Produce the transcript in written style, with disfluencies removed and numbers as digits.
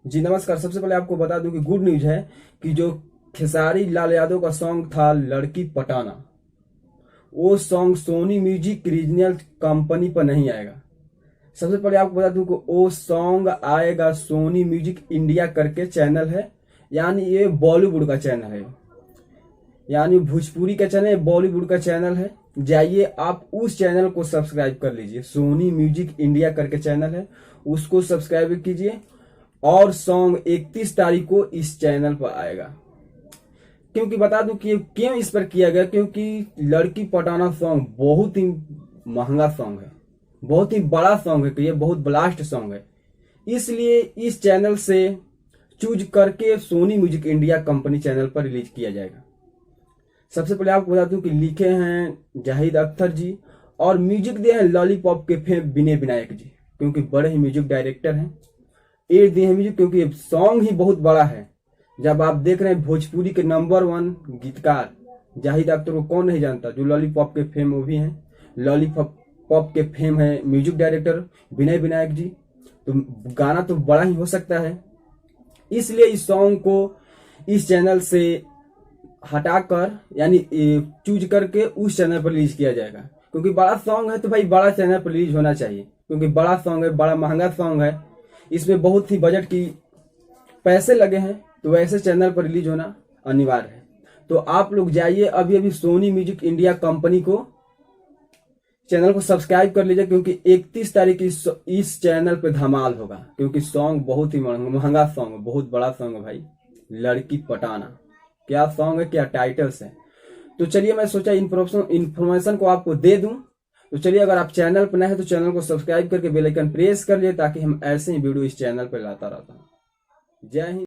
जी नमस्कार। सबसे पहले आपको बता दूं कि गुड न्यूज है कि जो खेसारी लाल यादव का सॉन्ग था लड़की पटाना, वो song Sony music regional company पर नहीं आएगा। सबसे पहले आपको बता दूं कि वो सॉन्ग आएगा सोनी म्यूजिक इंडिया करके चैनल है, यानी ये बॉलीवुड का चैनल है, यानी भोजपुरी का चैनल बॉलीवुड का चैनल है। जाइए आप उस चैनल को सब्सक्राइब कर लीजिए, सोनी म्यूजिक इंडिया करके चैनल है, उसको सब्सक्राइब कीजिए। और सॉन्ग 31 तारीख को इस चैनल पर आएगा। क्योंकि बता दूं कि क्यों इस पर किया गया, क्योंकि लड़की पटाना सॉन्ग बहुत ही महंगा सॉन्ग है, बहुत ही बड़ा सॉन्ग है, कि ये बहुत ब्लास्ट सॉन्ग है। इसलिए इस चैनल से चूज करके Sony music India company channel पर रिलीज किया जाएगा। सबसे पहले आपको बता दूं कि लिखे हैं जाहिद अख्तर जी और म्यूजिक दिए हैं लॉलीपॉप के फेम विनय विनायक जी, क्योंकि बड़े ही म्यूजिक डायरेक्टर हैं। ये दिए हैं म्यूजिक क्योंकि सॉन्ग ही बहुत बड़ा है। जब आप देख रहे हैं भोजपुरी के नंबर 1 गीतकार जाहिद अख्तर को कौन नहीं जानता, जो लॉलीपॉप के फेम वो भी हैं, लॉलीपॉप पॉप के फेम है म्यूजिक डायरेक्टर विनय विनायक जी, तो गाना तो बड़ा ही हो सकता है। इसलिए इस सॉन्ग को इस चैनल से हटाकर यानी चूज करके उस चैनल पर रिलीज किया जाएगा। क्योंकि बड़ा सॉन्ग है तो भाई बड़ा चैनल पर रिलीज होना चाहिए, क्योंकि बड़ा सॉन्ग है, बड़ा महंगा सॉन्ग है, इसमें बहुत ही बजट की पैसे लगे हैं, तो ऐसे चैनल पर रिलीज होना अनिवार्य है। तो आप लोग जाइए अभी अभी सोनी म्यूजिक इंडिया कंपनी को चैनल को सब्सक्राइब कर लीजिए, क्योंकि 31 तारीख इस चैनल पे धमाल होगा। क्योंकि सॉन्ग बहुत ही महंगा सॉन्ग है, बहुत बड़ा सॉन्ग है भाई, लड़की पटाना। क्या सॉन्ग है, क्या टाइटल्स है। तो चलिए मैं सोचा इन्फॉर्मेशन को आपको दे दूं। तो चलिए अगर आप चैनल पर नए हैं तो चैनल को सब्सक्राइब करके बेल आइकन प्रेस कर लिए, ताकि हम ऐसे ही वीडियो इस चैनल पर लाता रहता हूं। जय हिंद।